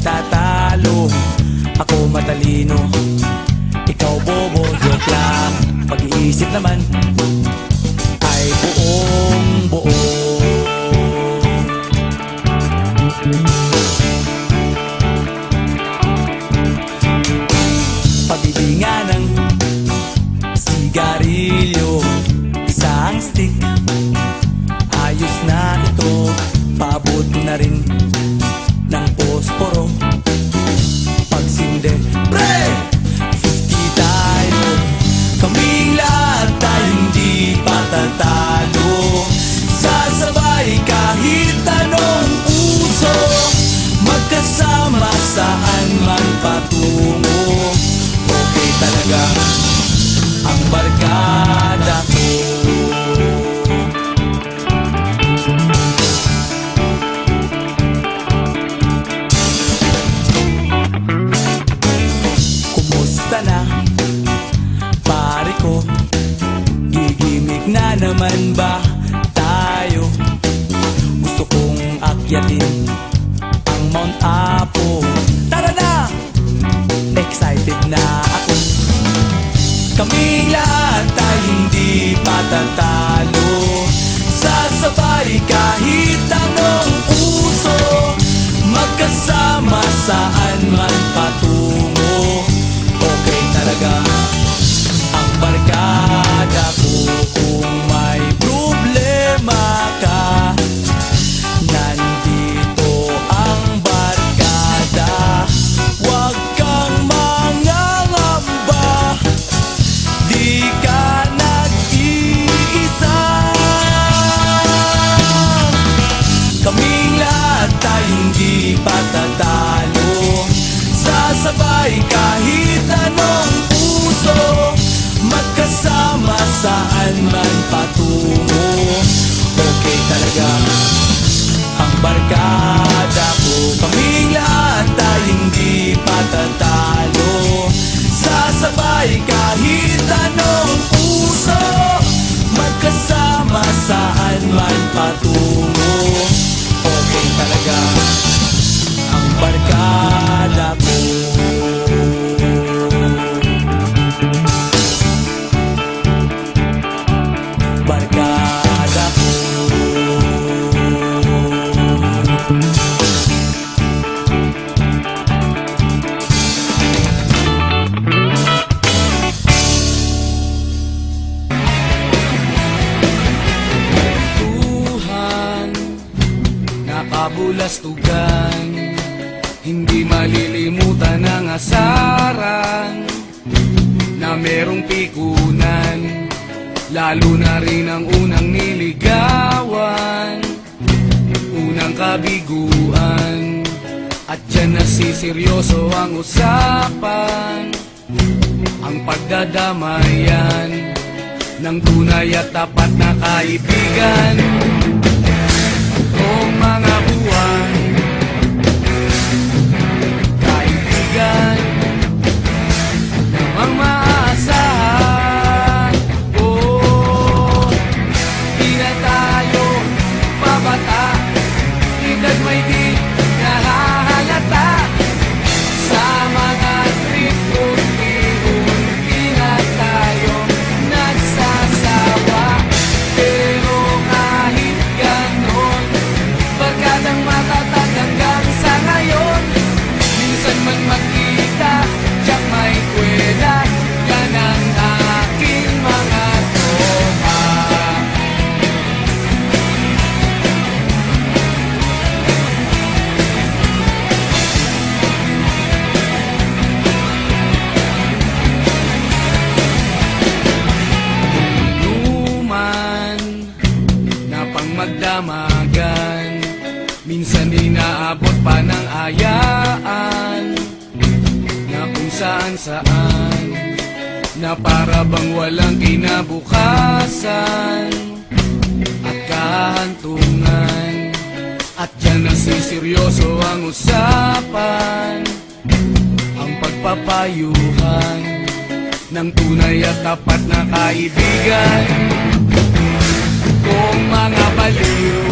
tatalo. Ako matalino, ikaw bobo, joke lang. Pag-iisip naman ay buong buo. Pabibingan ng sigarilyo, isang stick, ayos na ito. Paabot na rin ng posporo. Pagsinde, pre! 50 tayo, kaming lahat ay hindi patatalo. Sasabay kahit anong uso, magkasama saan man patungo. Okay talaga ang barkada ko. Kumusta na, pare ko? Gigimik na naman ba tayo? Gusto kong akyatin ang Mount Apo. Tara na! Excited na ako. Kaming lahat ay hindi patatalo. Sasabay kahit anong uso, magkasama saan man patungo. Okay talaga ang barkada ko. Kung may problema ka, nandito ang barkada. Huwag kang mangangamba, di ka nag-iisa. Kaming lahat ay hindi patatalo. Sasabay kahit anong uso, magkasama saan man patungo. Okay talaga ang barkada ko. Kaming lahat ay hindi patatalo. Sasabay kahit anong uso, magkasama saan man patungo. Okay talaga ang barkada ko. Barkada ko. Tuhan, nakabulastugan, hindi malilimutan ang asaran na merong pikunan, lalo na rin ang unang niligawan, unang kabiguan. At dyan nasiseryoso ang usapan, ang pagdadamayan ng tunay at tapat na kaibigan. Kung mga buwan, kaibigan namang maaasahan. Oh, di na tayo babata, edad may di nahahalata. Sa mga trip, unti-unti na tayo nagsasawa. Pero kahit ganon, barkadang matatag hanggang sa ngayon. Minsan man magkita, tiyak may kwela, yan ang aking mga tropa. Inuman na pang magdamagan, minsan inaabot pa ng ayaan, na kung saan-saan, na para bang walang kinabukasan at kahantungan. At dyan nasiseryoso ang usapan, ang pagpapayuhan ng tunay at tapat na kaibigan. Kung mga baliw,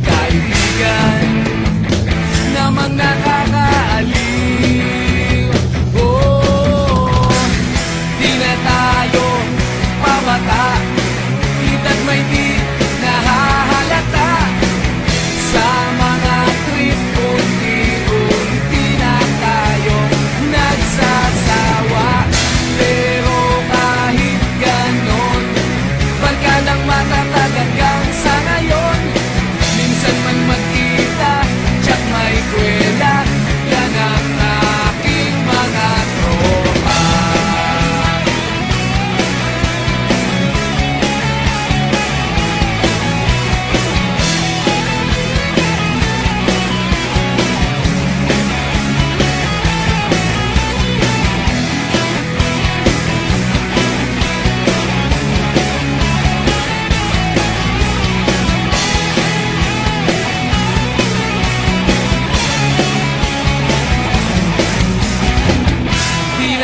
kaibigan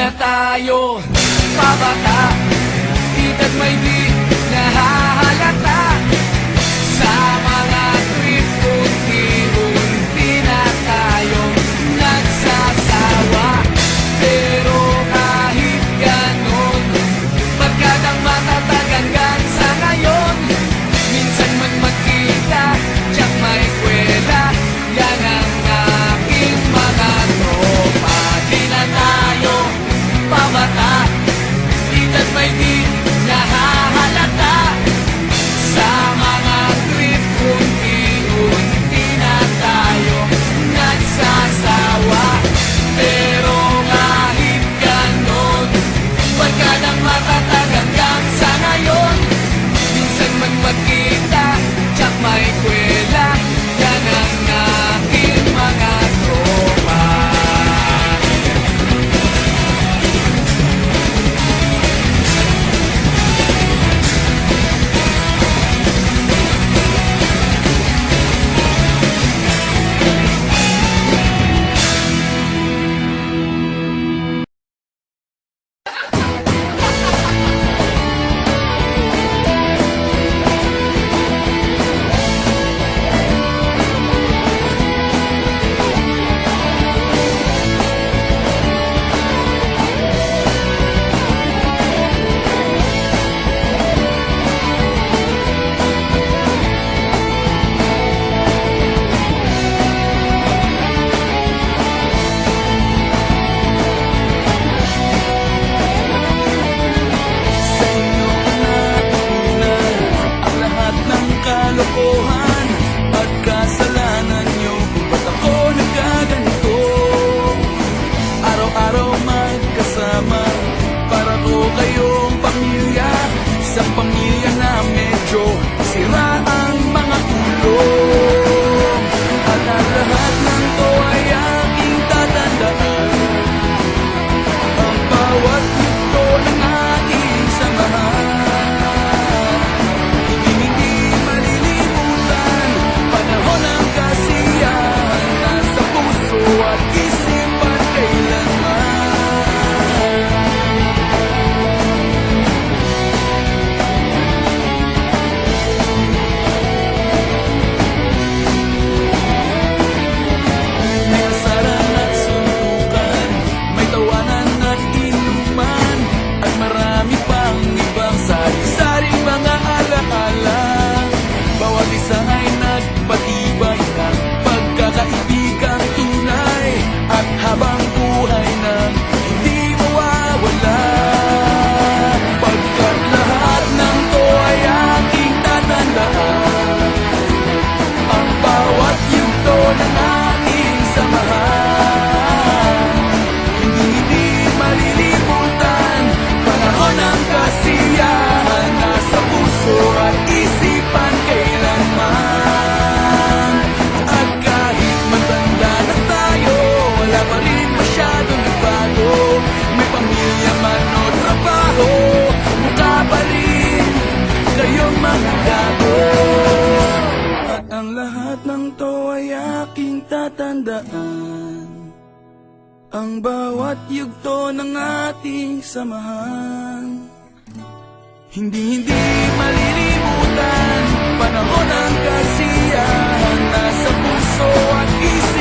na tayo pabata, edad may di nahahalata. Sa mga trip, unti-unti na tayong nagsasawa. Pero kahit ganon, barkadang matatag hanggang sa ngayon. Minsan man magkita, tiyak may kwela, yan ang aking mga tropa. Di na tayo pabata, edad may di nahahalata. Sa mga trip, unti-unti na tayo nagsasawa. Pero kahit ganon, barkadang matatag hanggang sa ngayon. Minsan man magkita, tiyak may kwela, yan ang aking mga tropa. Sa inyo ko natutunan ang lahat ng kalokohan at kasalanan nyo kung ba't ako nagkaganito. Araw-araw magkasama, para ko kayong pamilya. Isang pamilya na medyo sira ang mga ulo. At ang lahat ng to ay aking tatandaan, ang bawat yugto ng ating samahan. Hindi malilimutan, panahon ng kasiyahan, nasa puso at isipan kailanman. May kasaran at suntukan, may tawanan at inuman, at marami pang ibang sari-saring mga alaala. Bawat isa ay nagpatibay ng pagkakaibigang tunay, at habang buhay nang hindi mawawala. Pagkat lahat ng to ay aking tatandaan, ang bawat yugto ng ating samahan. Hindi malilimutan, panahon ng kasiyahan, nasa puso at isipan kailanman. At kahit matanda na tayo, wala pa rin masyadong nagbago. May pamilya man o trabaho, mukha pa rin kayong mga gago. At ang lahat ng to ay aking tatandaan, ang bawat yugto ng ating samahan. Hindi malilimutan, panahon ng kasiyahan, nasa puso at isip